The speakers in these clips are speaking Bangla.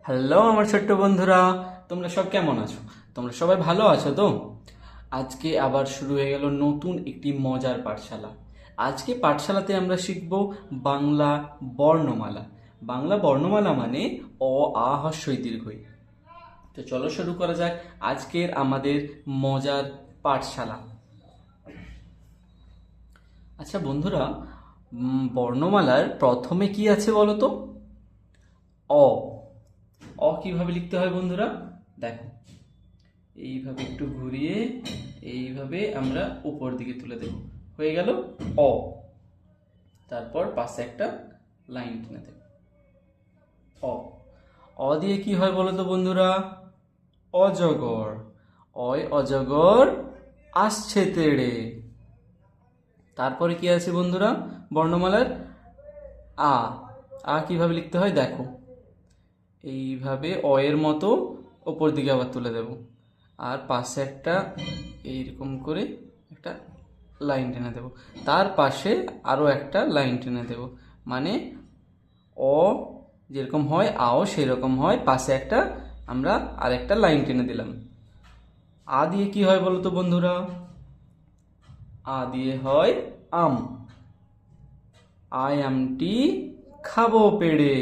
হ্যালো আমার ছোট্ট বন্ধুরা, তোমরা সব কেমন আছো? তোমরা সবাই ভালো আছো তো? আজকে আবার শুরু হয়ে গেল নতুন একটি মজার পাঠশালা। আজকে পাঠশালাতে আমরা শিখব বাংলা বর্ণমালা। বাংলা বর্ণমালা মানে অ, আ, হ্রস্বই দীর্ঘই। তো চলো শুরু করা যাক আজকের আমাদের মজার পাঠশালা। আচ্ছা বন্ধুরা, বর্ণমালার প্রথমে কি আছে বলো তো? অ। অ কিভাবে লিখতে হয় বন্ধুরা? দেখো, এইভাবে একটু ঘুরিয়ে এইভাবে আমরা উপর দিকে তুলে দেব, হয়ে গেল অ। তারপর পাশে একটা লাইন টেনে দেব, অ। অ দিয়ে কি হয় বলো তো বন্ধুরা? অজগর। অয় অজগর আসছে তেড়ে। তারপরে কি আছে বন্ধুরা বর্ণমালার? আ। আ কিভাবে লিখতে হয় দেখো, এইভাবে অ এর মতো ওপর দিকে আবার তুলে দেব, আর পাশে একটা এইরকম করে একটা লাইন টেনে দেব, তার পাশে আরও একটা লাইন টেনে দেব, মানে অ যেরকম হয় আও সেরকম হয়, পাশে একটা আমরা আরেকটা লাইন টেনে দিলাম। আ দিয়ে কি হয় বলো তো বন্ধুরা? আ দিয়ে হয় আম। আই আমটি খাবো পেড়ে।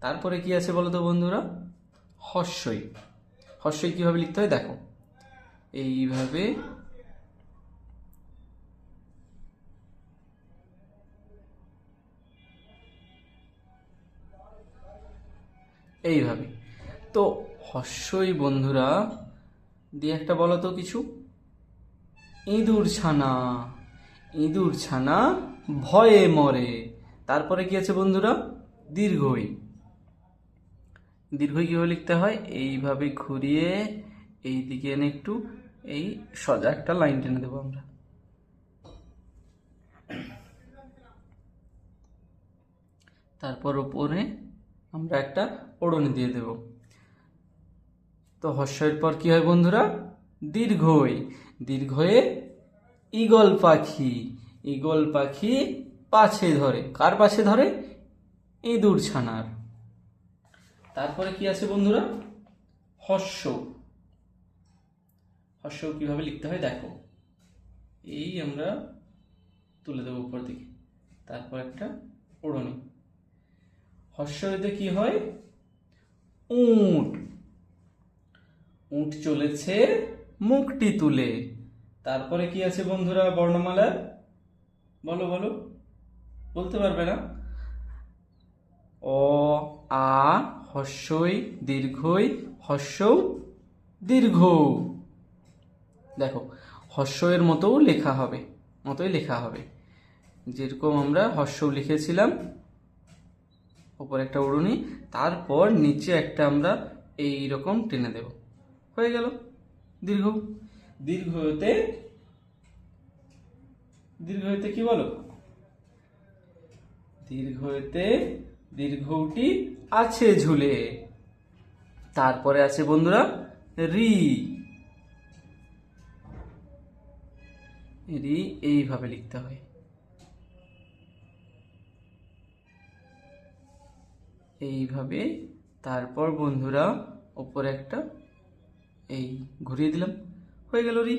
তারপরে কি আছে বলো তো বন্ধুরা? হস্যই। হস্যই কিভাবে লিখতে হয় দেখো, এইভাবে এইভাবে। তো হস্যই বন্ধুরা দিয়ে একটা বলো তো কিছু। ইঁদুর ছানা। ইঁদুর ছানা ভয়ে মরে। তারপরে কি আছে বন্ধুরা? দীর্ঘই। দীর্ঘই কিভাবে লিখতে হয়? এইভাবে ঘুরিয়ে এই দিকে এনে একটু এই সোজা একটা লাইন টেনে দেবো আমরা। তারপর উপরে আমরা একটা ওড়নি দিয়ে দেব। তো হস্যের পর কি হয় বন্ধুরা? দীর্ঘই। দীর্ঘয়ে ঈগল পাখি। ঈগল পাখি পাছে ধরে। কার পাছে ধরে? ইঁদুর ছানার। তারপরে কি আছে বন্ধুরা? হস্য। হস্য কিভাবে লিখতে হয় দেখো, এই আমরা তুলে দেবো উপর দিকে, তারপর একটা ওড়নি। হস্যতে কি হয়? উট। উট চলেছে মুখটি তুলে। তারপরে কি আছে বন্ধুরা বর্ণমালার? বলো বলো, বলতে পারবে না? অ, আ, হস্যই দীর্ঘই, হস্যৌ দীর্ঘ। দেখো, হস্যের মতোই লেখা হবে, যেরকম আমরা হস্য লিখেছিলাম, উপরে একটা উড়ুনি, তারপর নিচে একটা আমরা এই রকম টেনে দেব, হয়ে গেল দীর্ঘ। দীর্ঘতে দীর্ঘতে কি বলো? দীর্ঘতে দীর্ঘটি আছে ঝুলে। তারপরে আছে বন্ধুরা রি। রি এইভাবে লিখতে হয়, এইভাবে। তারপর বন্ধুরা ওপরে একটা এই ঘুরিয়ে দিলাম, হয়ে গেল রি।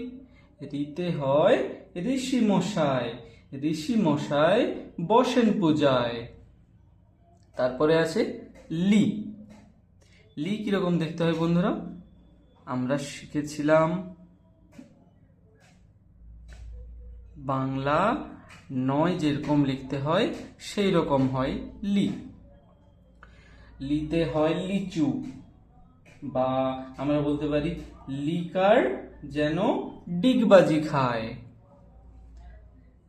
রিতে হয় ঋষি মশাই। ঋষি মশাই বসেন পূজায়। তারপরে আছে লি। লি কিরকম দেখতে হয় বন্ধুরা? আমরা শিখেছিলাম বাংলা নয় যেরকম লিখতে হয় সেই রকম হয় লি। লিতে হয় লিচু, বা আমরা বলতে পারি লিকার যেন ডিগবাজি খায়।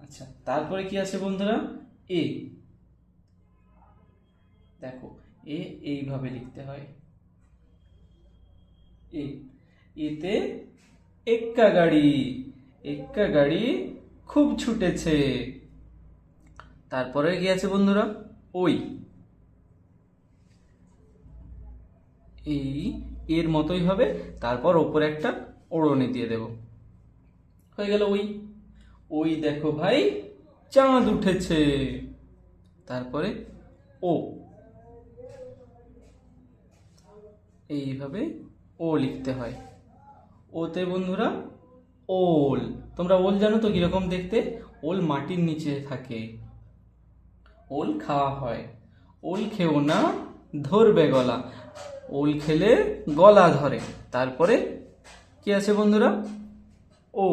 আচ্ছা, তারপরে কি আছে বন্ধুরা? এ। দেখো, এ এইভাবে লিখতে হয়, এ। এতে এক্কা গাড়ি। এক্কা গাড়ি খুব ছুটেছে। তারপরে কি আছে বন্ধুরা? ওই। এই এর মতোই হবে, তারপর ওপরে একটা ওড়নি দিয়ে দেব, হয়ে গেল ওই। ওই দেখো ভাই চাঁদ উঠেছে। তারপরে ও। এইভাবে ও লিখতে হয়। ওতে বন্ধুরা ওল। তোমরা ওল জানো তো কিরকম দেখতে? ওল মাটির নিচে থাকে, ওল খাওয়া হয়। ওল খেও না, ধরবে গলা। ওল খেলে গলা ধরে। তারপরে কি আছে বন্ধুরা? ও।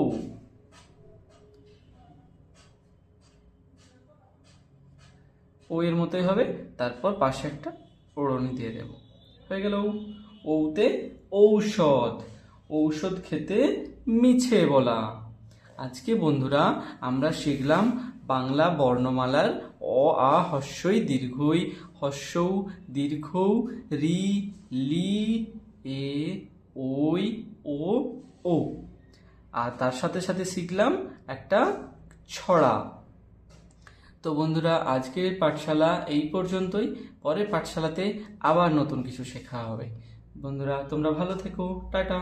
ও এর মতোই হবে। তারপর পাশে একটা ওড়নি দিয়ে দেব, হয়ে গেল। ওতে ঔষধ। ঔষধ খেতে মিছে বলা। আজকে বন্ধুরা আমরা শিখলাম বাংলা বর্ণমালার অ আ হস্যই দীর্ঘই, হস্যৌ দীর্ঘৌ, রি, লি, এ, ওই, ও, ও। আর তার সাথে সাথে শিখলাম একটা ছড়া। তো বন্ধুরা আজকের পাঠশালা এই পর্যন্তই। পরের পাঠশালাতে আবার নতুন কিছু শেখা হবে। বন্ধুরা তোমরা ভালো থেকো, টাটা।